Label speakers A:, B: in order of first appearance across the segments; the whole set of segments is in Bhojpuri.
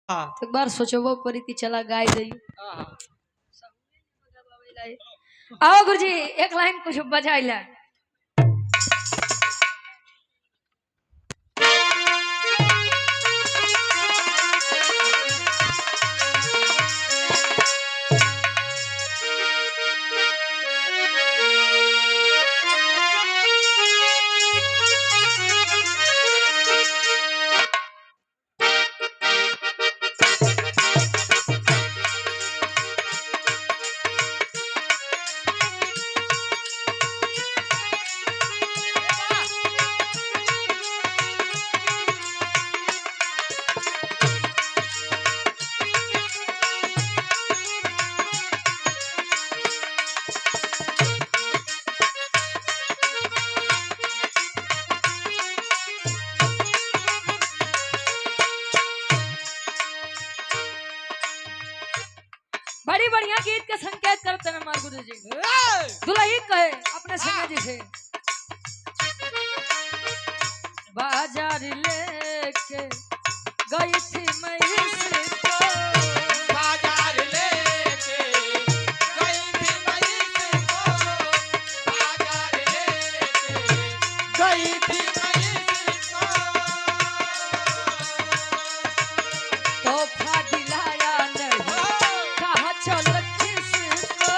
A: एक बार सोचबो परी थी चला गाय दई। आओ गुरुजी एक लाइन कुछ बजाइला। बड़ी बढ़िया गीत के संकेत करते हैं हमारे गुरु जी। दुल्ही कहे अपने संगे जी से बाजार लेके गई थी मैं इसको,
B: बाजार लेके गई थी मैं इसको, बाजार लेके गई थी मैं इसको,
A: तोहफा दिलाया नहीं कहा चल किसको,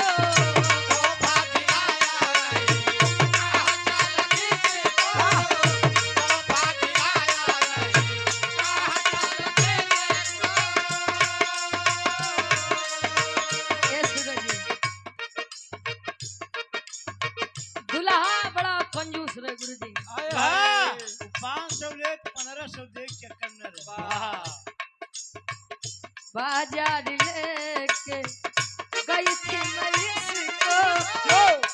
B: तोहफा दिलाया नहीं कहा चल किसको, तोहफा दिलाया नहीं कहा चल किसको।
A: ये सूरज जी दुल्हा बड़ा कंजूस रे गुरु जी।
C: 500 ले 1500 दे चक्कर न रे।
A: बाजार लेके गई थी मैं इसको,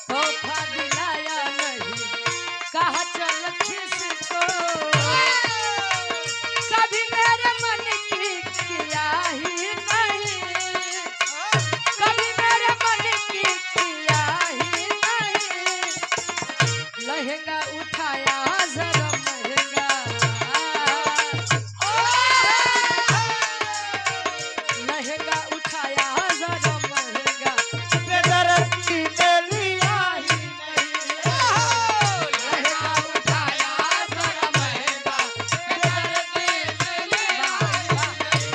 A: तोहफा दिलाया नहीं कहा चल किसको, कभी मेरे मन की किया ही नहीं, कभी मेरे मन की किया ही नहीं, लहंगा उठाया जरा महंगा, लहंगा उठाया जरा महंगा,
B: बेदर्दी ने लिया ही नहीं,
A: लहंगा उठाया जरा महंगा,
B: बेदर्दी ने लिया ही नहीं,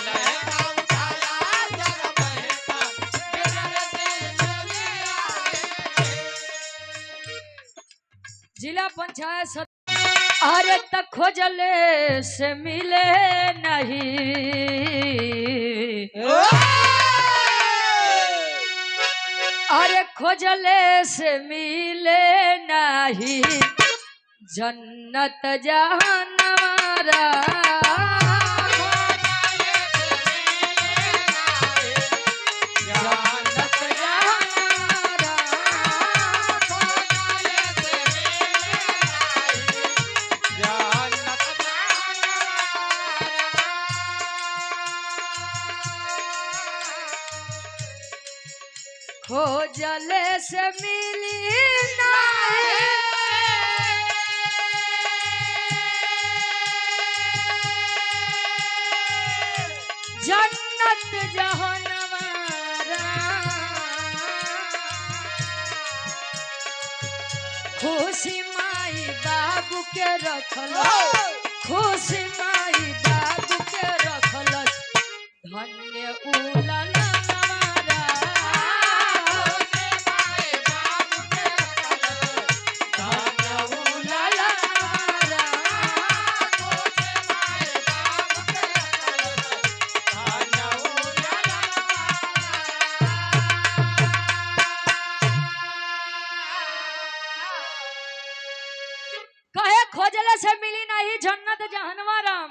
B: लहंगा उठाया जरा महंगा, बेदर्दी ने लिया ही नहीं।
A: जिला पंचायत अरे तक खोजले से मिले नहीं, अरे खोजले से मिले नहीं, जन्नत जहानवारा, जन्नत जहानवारा, खोजले से मिली नहीं, जन्नत जहानवारा, खुशी माई बाबू के रखल, खुशी माई बाबू के रखल, धन्य उलनवारा, धन्य उलनवारा, कहे खोजले से मिली नहीं जन्नत जहनवा राम,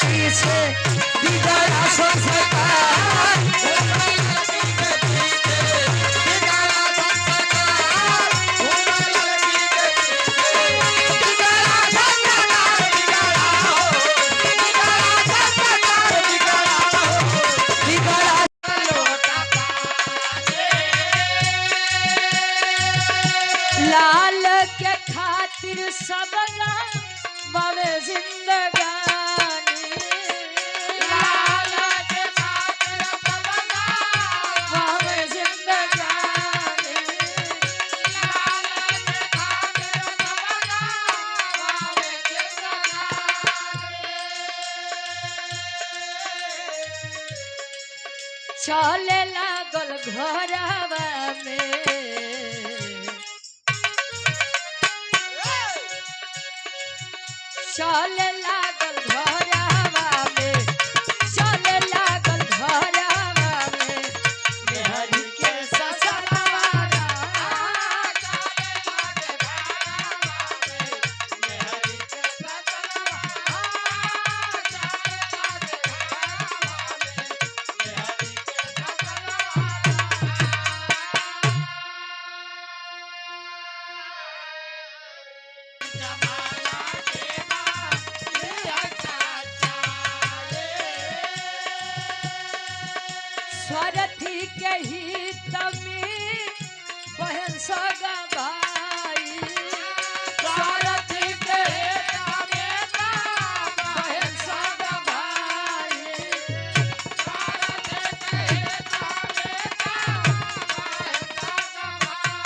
A: पीछे बिगड़ा संस्कार लाल के खातिर सब बावे जिंदगानी लाल के खातिर सब बावे जिंदगानी लाल के खातिर सब बावे जिंदगानी चले लागल घरवा में चले लागल घरवा में चले लागल घरवा में मेहरी के ससुरारा चले लागल घरवा में मेहरी के ससुरारा चले लागल घरवा में मेहरी के स्वरथी के हित में बहन सगा भाई स्वरथी के हित में बहन सगा भाई स्वरथी के हित में बहन सगा भाई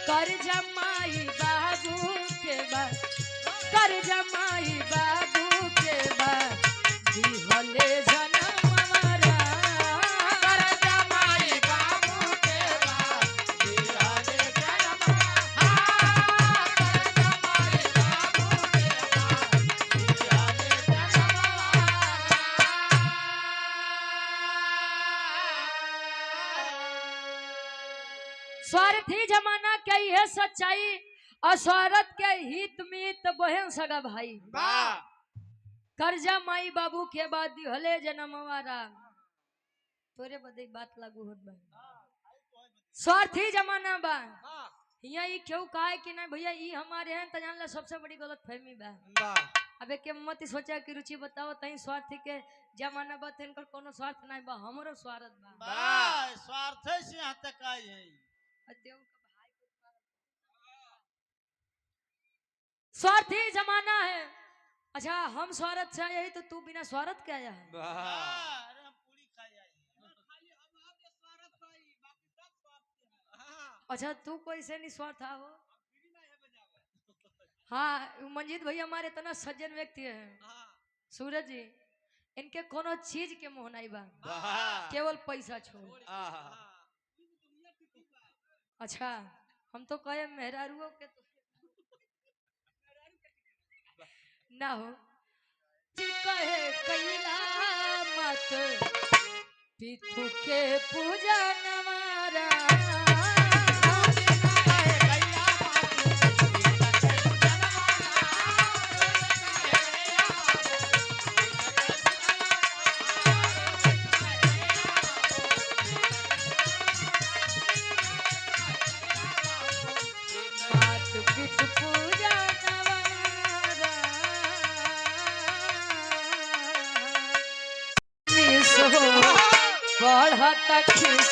A: कर जमाई बाबू के बाद कर जमाई बाबू के बाद दिहले जन्म हमारा कर जमाई बाबू के बाद दिहले जन्म कर जमाई बाबू के बाद दिहले जन्म स्वार्थी जमाना के यह सच्चाई असौरत के हित मित बहन सगा भाई कर्जा माई बाबू के बाद दिहले जन्मवारा तोरे बदे बात लागू होत बा स्वार्थी जमाना बा हिया ई क्यों काहे कि नहीं भैया ई हमारे हैं त जानला सबसे बड़ी गलत फहमी बा अबे के मत सोचा कि रुचि बताओ तई स्वार्थी के जमाना बा इनकर कोनो स्वार्थ नहीं बा हमरो स्वार्थ बा
C: स्वार्थ से यहाँ तक आई है
A: देव स्वार्थी जमाना है। अच्छा हम स्वार्थ से यही तो तू बिना स्वार्थ के आया है
C: अरे हम पूरी खा जाए
A: अच्छा तू कोई से नहीं स्वार्थ हो हाँ मंजीत भैया हमारे इतना सज्जन व्यक्ति है सूरज जी इनके कोनो चीज के मोह नहीं बा केवल पैसा छोड़ अच्छा हम तो कहे मेहरारुओं के तो ना हो जी कहे कैला मत पिथु के पूजा नवारा बढ़त खिस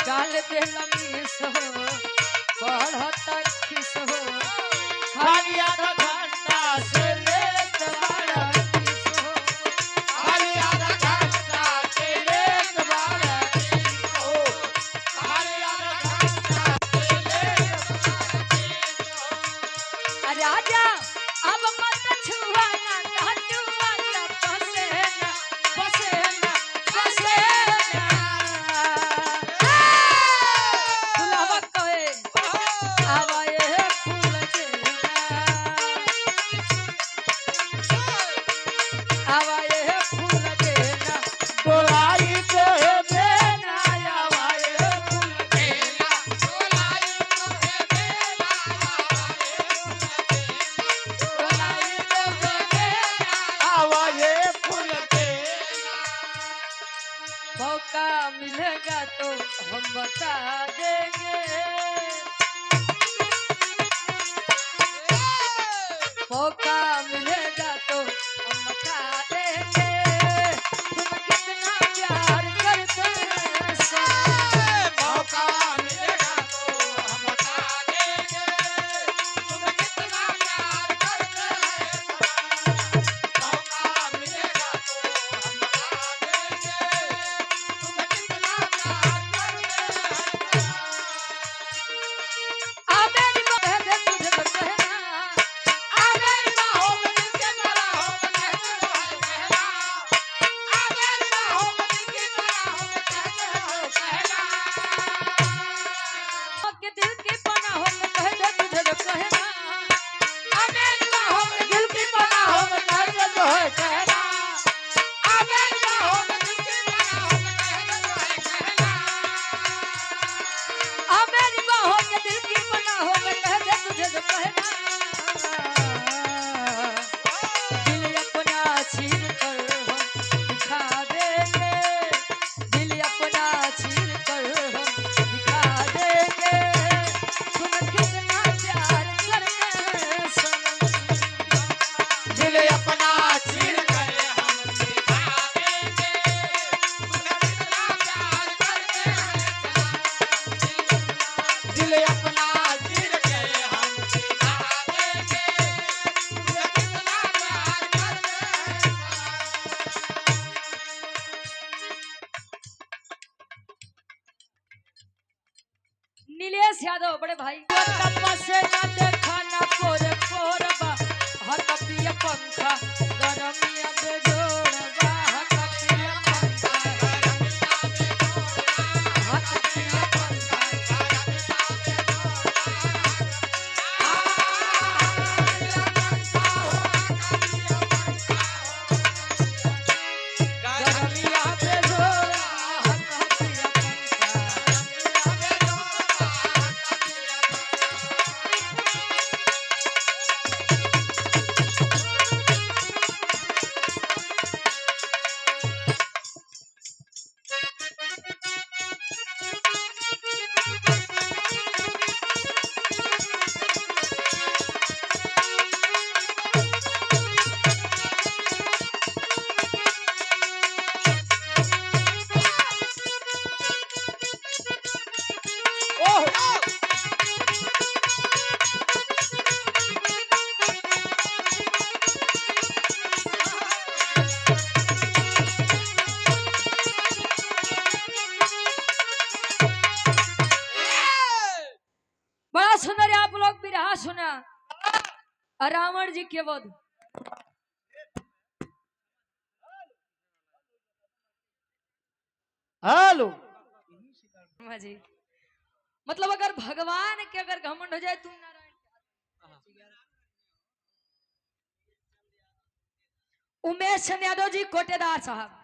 A: काल बेला मिस हो बढ़त खिस हो खालिया घंटा से लेत बड़ा खिस हो खालिया घंटा से लेत बड़ा खिस हो खालिया घंटा से लेत बड़ा खिस हो राजा अब मत छुआ ना हटुआ ना पसेना पसेना पसेना दुल्हा के दिल की पना हो के कह दे तुझे जो कहना
B: अबे बाहों में दिल की पनाहों में कह दे जो है कहना अबे बाहों में दिल की पनाहों में कह दे जो है कहना
A: आ मेरी बाहों के दिल की पना हो के कह दे तुझे जो कहना दिल अपना चीर कर हम दिखा देंगे दिल अपना चीर कर हम दिखा देंगे तुम कितना प्यार करते हैं सनम
B: दिल अपना चीर कर हम दिखा देंगे तुम्हें कितना प्यार करते हैं दिल अपना चीर कर हम दिखा देंगे तुम्हें कितना प्यार करते
A: नीलेश यादव बड़े भाई से ना देखा ना कोरे कोरबा हट पिया पंखा गरमिया बेजोड़बा हट पिया पंखा हट पिया पंखा गरमिया बेजोड़ा हट पिया पंखा बड़ा सुंदर है, आप लोग भी रहा सुना रावण जी के वध
C: हेलो
A: हाँ जी मतलब अगर भगवान के अगर घमंड हो जाए तुम नारायण उमेश चंद यादव जी कोटेदार साहब